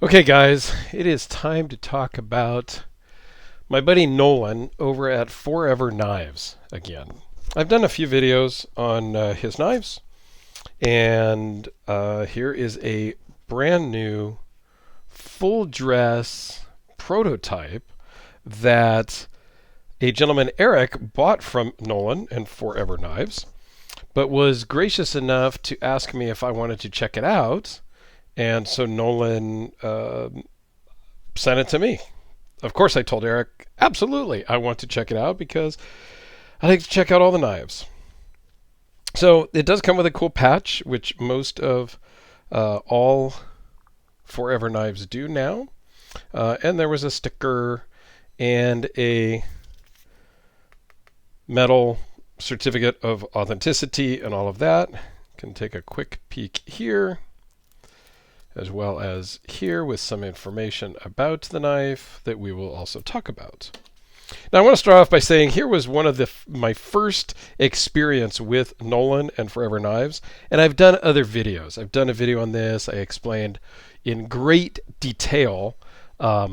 Okay, guys, it is time to talk about my buddy Nolan over at Forever Knives again. I've done a few videos on his knives, and here is a brand new full dress prototype that a gentleman, Eric, bought from Nolan and Forever Knives, but was gracious enough to ask me if I wanted to check it out. And so Nolan sent it to me. Of course, I told Eric, absolutely, I want to check it out because I like to check out all the knives. So it does come with a cool patch, which most of all Forever Knives do now. And there was a sticker and a metal certificate of authenticity and all of that. Can take a quick peek here, as well as here with some information about the knife that we will also talk about. Now I want to start off by saying here was one of my first experience with Nolan and Forever Knives, and I've done other videos. I've done a video on this. I explained in great detail a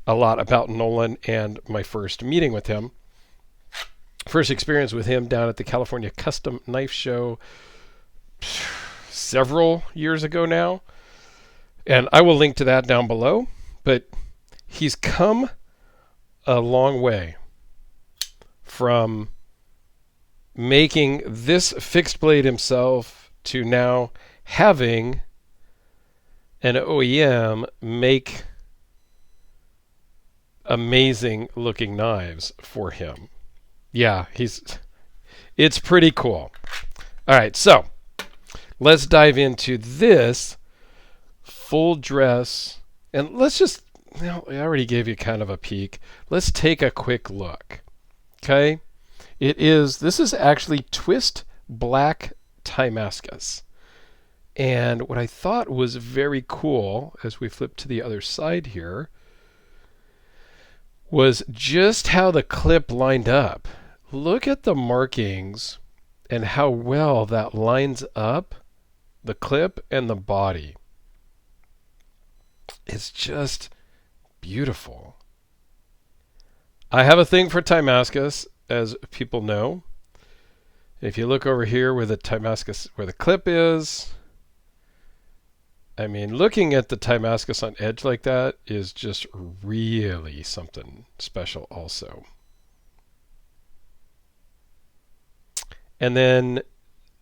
lot about Nolan and my first meeting with him. First experience with him down at the California Custom Knife Show several years ago now. And I will link to that down below. But he's come a long way from making this fixed blade himself to now having an OEM make amazing looking knives for him. Yeah, it's pretty cool. All right, so let's dive into this full dress, and let's just, I already gave you kind of a peek. Let's take a quick look. Okay, this is actually twist black Timascus. And what I thought was very cool, as we flip to the other side here, was just how the clip lined up. Look at the markings and how well that lines up the clip and the body. It's just beautiful. I have a thing for Timascus, as people know. If you look over here where the Timascus, where the clip is, I mean, looking at the Timascus on edge like that is just really something special also. And then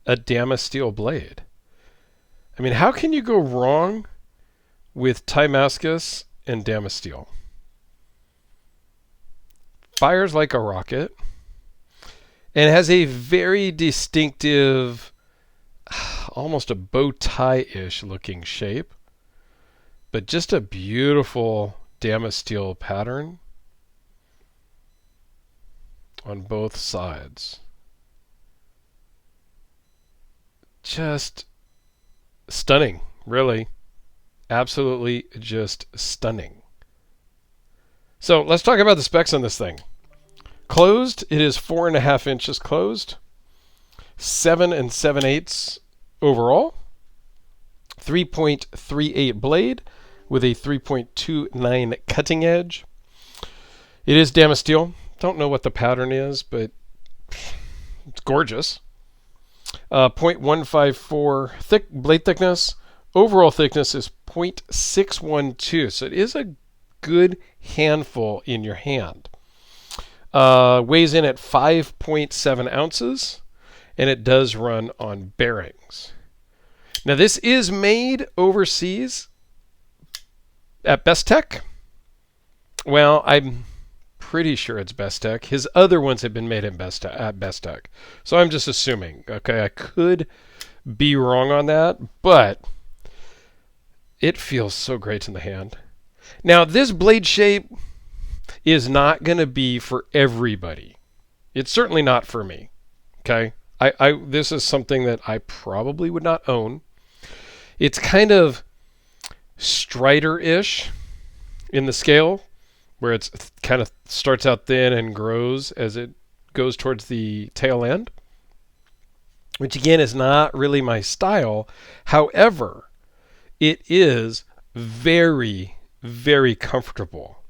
a Damas steel blade. I mean, how can you go wrong with Timascus and Damas steel? Fires like a rocket, and it has a very distinctive, almost a bow tie-ish looking shape, but just a beautiful Damas steel pattern on both sides. Just stunning, really. Absolutely just stunning. So let's talk about the specs on this thing. Closed, it is 4.5 inches closed, 7 7/8 overall, 3.38 blade with a 3.29 cutting edge. It is Damas steel. Don't know what the pattern is, but it's gorgeous. 0.154 blade thickness. Overall thickness is 0.612, so it is a good handful in your hand. Weighs in at 5.7 ounces, and it does run on bearings. Now this is made overseas at Best Tech. Well, I'm pretty sure it's Best Tech. His other ones have been made at Best Tech. So I'm just assuming. Okay, I could be wrong on that, but it feels so great in the hand. Now, this blade shape is not going to be for everybody. It's certainly not for me. Okay? This is something that I probably would not own. It's kind of Strider-ish in the scale, where it's kind of starts out thin and grows as it goes towards the tail end, which again is not really my style. However, it is very, very comfortable.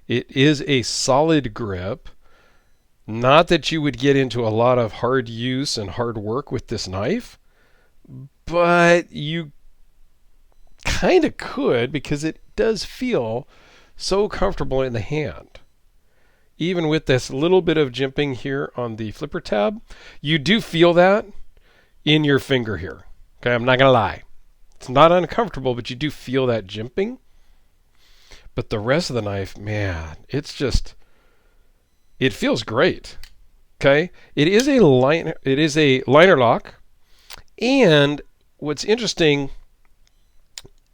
It is a solid grip. Not that you would get into a lot of hard use and hard work with this knife, but you kind of could because it does feel so comfortable in the hand. Even with this little bit of jimping here on the flipper tab, you do feel that in your finger here. Okay, I'm not going to lie. It's not uncomfortable, but you do feel that jimping. But the rest of the knife, man, it feels great. Okay? It is a liner lock, and what's interesting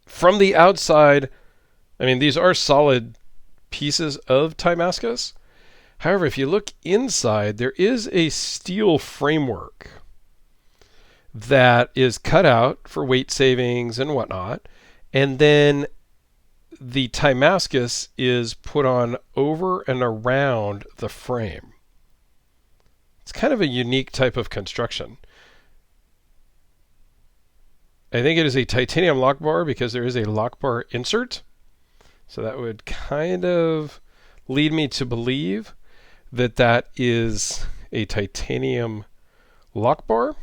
from the outside, I mean, these are solid pieces of Timascus. However, if you look inside, there is a steel framework that is cut out for weight savings and whatnot. And then the Timascus is put on over and around the frame. It's kind of a unique type of construction. I think it is a titanium lock bar because there is a lock bar insert. So that would kind of lead me to believe that that is a titanium lock bar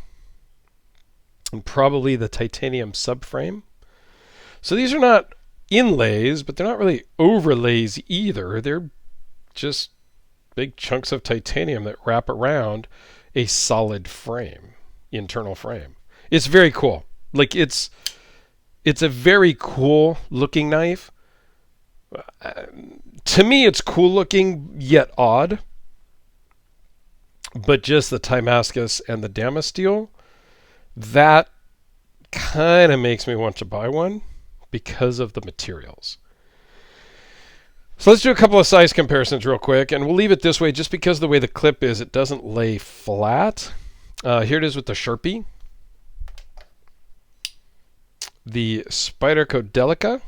and probably the titanium subframe. So these are not inlays, but they're not really overlays either. They're just big chunks of titanium that wrap around a solid frame, internal frame. It's very cool. Like it's a very cool looking knife. To me, it's cool looking yet odd. But just the Timascus and the Damasteel, that kind of makes me want to buy one because of the materials. So let's do a couple of size comparisons real quick, and we'll leave it this way just because of the way the clip is. It doesn't lay flat. Here it is with the Sharpie. The Spyderco Delica.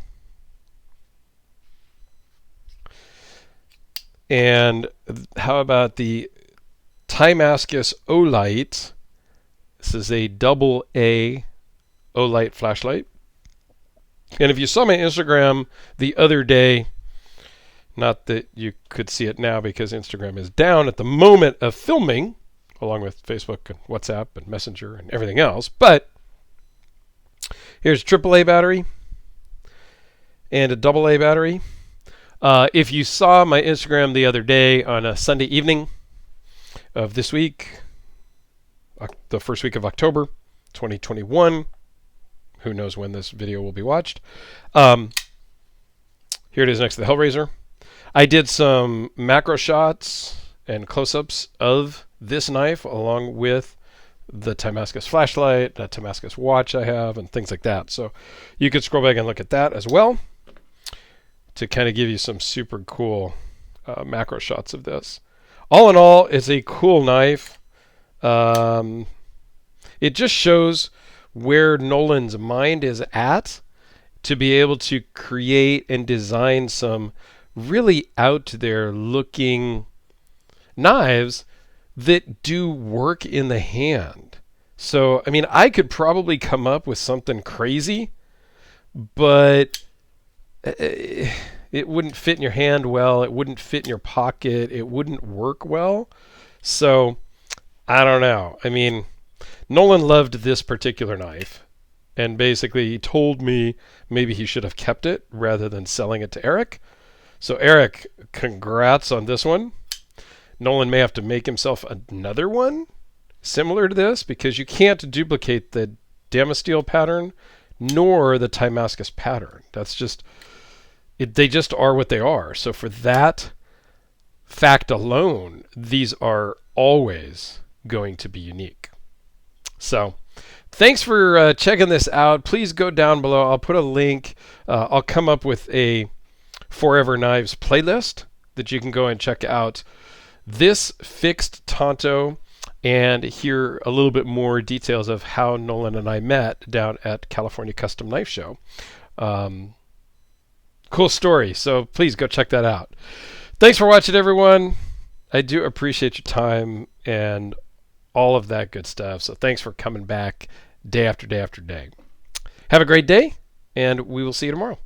And how about the Timascus Olight? This is a double A Olight flashlight. And if you saw my Instagram the other day, not that you could see it now because Instagram is down at the moment of filming, along with Facebook and WhatsApp and Messenger and everything else, but here's a AAA battery and a AA battery. If you saw my Instagram the other day on a Sunday evening of this week, the first week of October 2021, who knows when this video will be watched. Here it is next to the Hellraiser. I did some macro shots and close-ups of this knife along with the Timascus flashlight, the Timascus watch I have, and things like that. So you could scroll back and look at that as well to kind of give you some super cool macro shots of this. All in all, it's a cool knife. It just shows where Nolan's mind is at to be able to create and design some really out there looking knives that do work in the hand. So, I mean, I could probably come up with something crazy, but it wouldn't fit in your hand well. It wouldn't fit in your pocket. It wouldn't work well. So, I don't know. I mean, Nolan loved this particular knife, and basically he told me maybe he should have kept it rather than selling it to Eric. So Eric, congrats on this one. Nolan may have to make himself another one similar to this because you can't duplicate the Damasteel pattern nor the Timascus pattern. That's just, they just are what they are. So for that fact alone, these are always going to be unique. So thanks for checking this out. Please go down below. I'll put a link. I'll come up with a Forever Knives playlist that you can go and check out this fixed Tonto and hear a little bit more details of how Nolan and I met down at California Custom Knife Show. Cool story. So please go check that out. Thanks for watching, everyone. I do appreciate your time and all of that good stuff. So thanks for coming back day after day after day. Have a great day, and we will see you tomorrow.